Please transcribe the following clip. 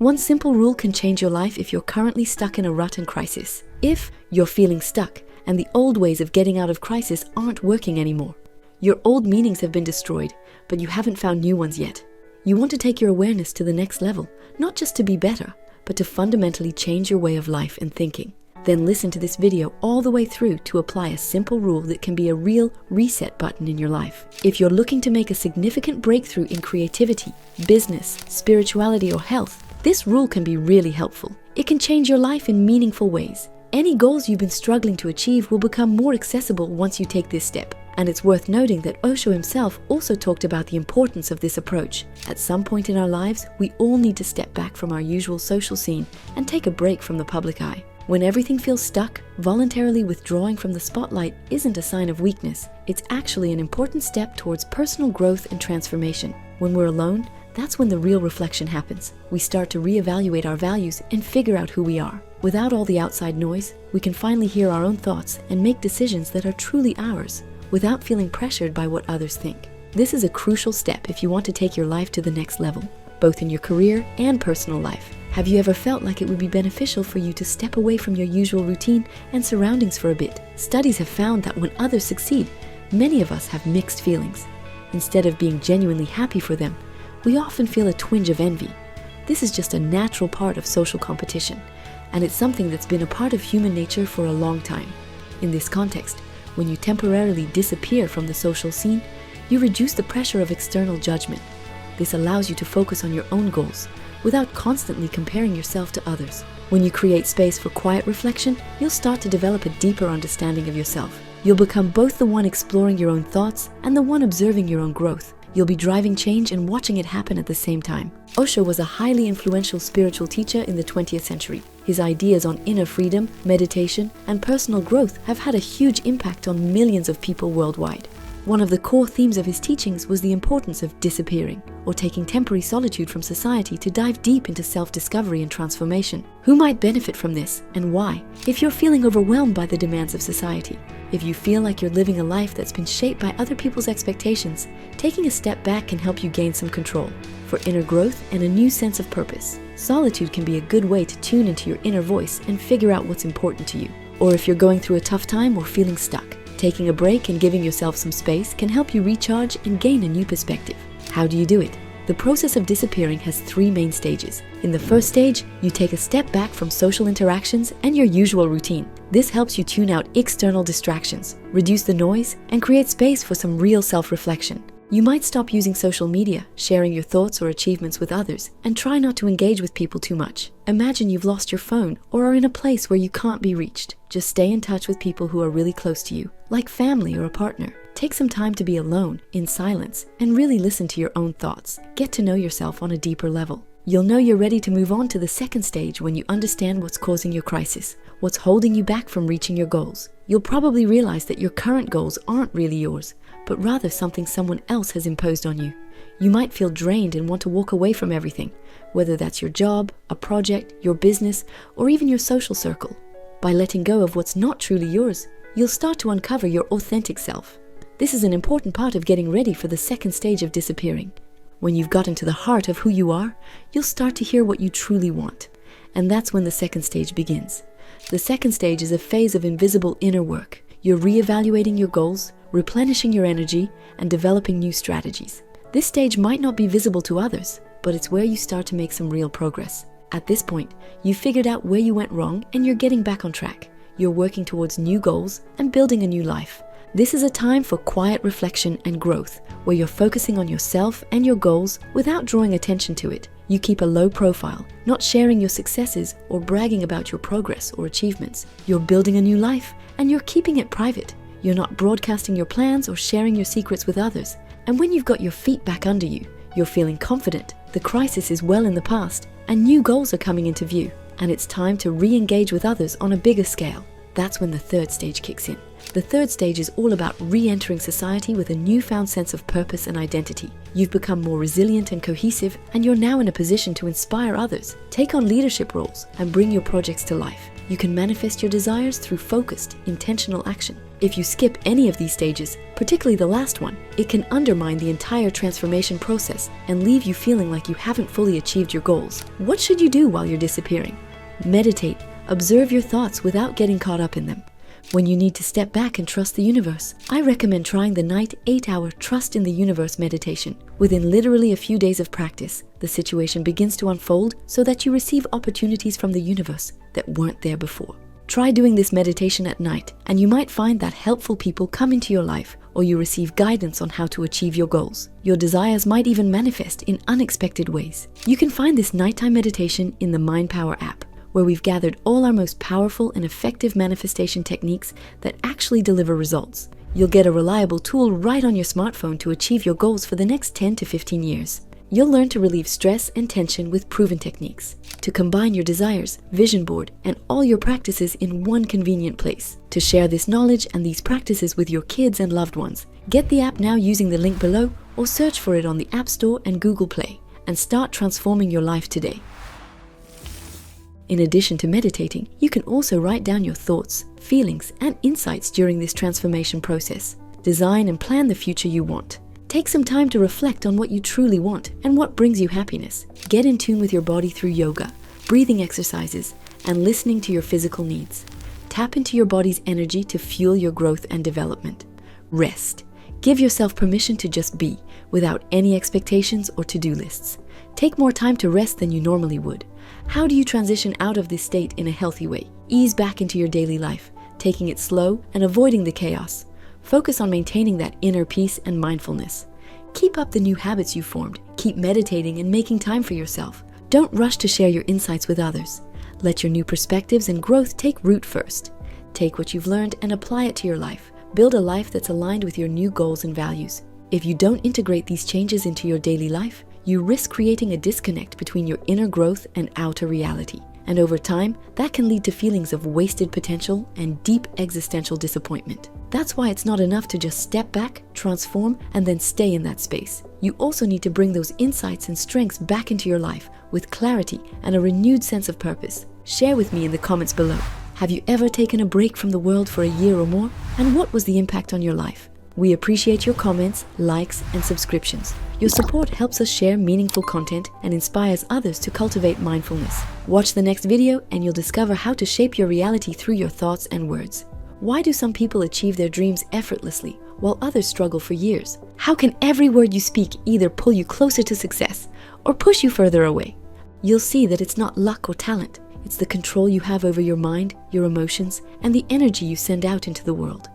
One simple rule can change your life if you're currently stuck in a rut and crisis. If you're feeling stuck and the old ways of getting out of crisis aren't working anymore. Your old meanings have been destroyed, but you haven't found new ones yet. You want to take your awareness to the next level, not just to be better, but to fundamentally change your way of life and thinking. Then listen to this video all the way through to apply a simple rule that can be a real reset button in your life. If you're looking to make a significant breakthrough in creativity, business, spirituality, or health, this rule can be really helpful. It can change your life in meaningful ways. Any goals you've been struggling to achieve will become more accessible once you take this step. And it's worth noting that Osho himself also talked about the importance of this approach. At some point in our lives, we all need to step back from our usual social scene and take a break from the public eye. When everything feels stuck, voluntarily withdrawing from the spotlight isn't a sign of weakness. It's actually an important step towards personal growth and transformation. When we're alone, that's when the real reflection happens. We start to reevaluate our values and figure out who we are. Without all the outside noise, we can finally hear our own thoughts and make decisions that are truly ours, without feeling pressured by what others think. This is a crucial step if you want to take your life to the next level, both in your career and personal life. Have you ever felt like it would be beneficial for you to step away from your usual routine and surroundings for a bit? Studies have found that when others succeed, many of us have mixed feelings. Instead of being genuinely happy for them, we often feel a twinge of envy. This is just a natural part of social competition, and it's something that's been a part of human nature for a long time. In this context, when you temporarily disappear from the social scene, you reduce the pressure of external judgment. This allows you to focus on your own goals without constantly comparing yourself to others. When you create space for quiet reflection, you'll start to develop a deeper understanding of yourself. You'll become both the one exploring your own thoughts and the one observing your own growth. You'll be driving change and watching it happen at the same time. Osho was a highly influential spiritual teacher in the 20th century. His ideas on inner freedom, meditation, and personal growth have had a huge impact on millions of people worldwide. One of the core themes of his teachings was the importance of disappearing, or taking temporary solitude from society to dive deep into self-discovery and transformation. Who might benefit from this, and why? If you're feeling overwhelmed by the demands of society, if you feel like you're living a life that's been shaped by other people's expectations, taking a step back can help you gain some control. For inner growth and a new sense of purpose, solitude can be a good way to tune into your inner voice and figure out what's important to you. Or if you're going through a tough time or feeling stuck, taking a break and giving yourself some space can help you recharge and gain a new perspective. How do you do it? The process of disappearing has 3 main stages. In the first stage, you take a step back from social interactions and your usual routine. This helps you tune out external distractions, reduce the noise, and create space for some real self-reflection. You might stop using social media, sharing your thoughts or achievements with others, and try not to engage with people too much. Imagine you've lost your phone or are in a place where you can't be reached. Just stay in touch with people who are really close to you, like family or a partner. Take some time to be alone, in silence, and really listen to your own thoughts. Get to know yourself on a deeper level. You'll know you're ready to move on to the second stage when you understand what's causing your crisis, what's holding you back from reaching your goals. You'll probably realize that your current goals aren't really yours, but rather something someone else has imposed on you. You might feel drained and want to walk away from everything, whether that's your job, a project, your business, or even your social circle. By letting go of what's not truly yours, you'll start to uncover your authentic self. This is an important part of getting ready for the second stage of disappearing. When you've gotten to the heart of who you are, you'll start to hear what you truly want. And that's when the second stage begins. The second stage is a phase of invisible inner work. You're reevaluating your goals, replenishing your energy, and developing new strategies. This stage might not be visible to others, but it's where you start to make some real progress. At this point, you've figured out where you went wrong and you're getting back on track. You're working towards new goals and building a new life. This is a time for quiet reflection and growth, where you're focusing on yourself and your goals without drawing attention to it. You keep a low profile, not sharing your successes or bragging about your progress or achievements. You're building a new life and you're keeping it private. You're not broadcasting your plans or sharing your secrets with others. And when you've got your feet back under you, you're feeling confident, the crisis is well in the past, and new goals are coming into view. And it's time to re-engage with others on a bigger scale. That's when the third stage kicks in. The third stage is all about re-entering society with a newfound sense of purpose and identity. You've become more resilient and cohesive, and you're now in a position to inspire others, take on leadership roles, and bring your projects to life. You can manifest your desires through focused, intentional action. If you skip any of these stages, particularly the last one, it can undermine the entire transformation process and leave you feeling like you haven't fully achieved your goals. What should you do while you're disappearing? Meditate. Observe your thoughts without getting caught up in them. When you need to step back and trust the universe, I recommend trying the night 8-hour Trust in the Universe meditation. Within literally a few days of practice, the situation begins to unfold so that you receive opportunities from the universe that weren't there before. Try doing this meditation at night, and you might find that helpful people come into your life, or you receive guidance on how to achieve your goals. Your desires might even manifest in unexpected ways. You can find this nighttime meditation in the Mind Power app, where we've gathered all our most powerful and effective manifestation techniques that actually deliver results. You'll get a reliable tool right on your smartphone to achieve your goals for the next 10 to 15 years. You'll learn to relieve stress and tension with proven techniques, to combine your desires, vision board, and all your practices in one convenient place, to share this knowledge and these practices with your kids and loved ones. Get the app now using the link below, or search for it on the App Store and Google Play, and start transforming your life today. In addition to meditating, you can also write down your thoughts, feelings, and insights during this transformation process. Design and plan the future you want. Take some time to reflect on what you truly want and what brings you happiness. Get in tune with your body through yoga, breathing exercises, and listening to your physical needs. Tap into your body's energy to fuel your growth and development. Rest. Give yourself permission to just be, without any expectations or to-do lists. Take more time to rest than you normally would. How do you transition out of this state in a healthy way? Ease back into your daily life, taking it slow and avoiding the chaos. Focus on maintaining that inner peace and mindfulness. Keep up the new habits you've formed. Keep meditating and making time for yourself. Don't rush to share your insights with others. Let your new perspectives and growth take root first. Take what you've learned and apply it to your life. Build a life that's aligned with your new goals and values. If you don't integrate these changes into your daily life, you risk creating a disconnect between your inner growth and outer reality. And over time, that can lead to feelings of wasted potential and deep existential disappointment. That's why it's not enough to just step back, transform, and then stay in that space. You also need to bring those insights and strengths back into your life with clarity and a renewed sense of purpose. Share with me in the comments below. Have you ever taken a break from the world for a year or more? And what was the impact on your life? We appreciate your comments, likes, and subscriptions. Your support helps us share meaningful content and inspires others to cultivate mindfulness. Watch the next video and you'll discover how to shape your reality through your thoughts and words. Why do some people achieve their dreams effortlessly while others struggle for years? How can every word you speak either pull you closer to success or push you further away? You'll see that it's not luck or talent. It's the control you have over your mind, your emotions, and the energy you send out into the world.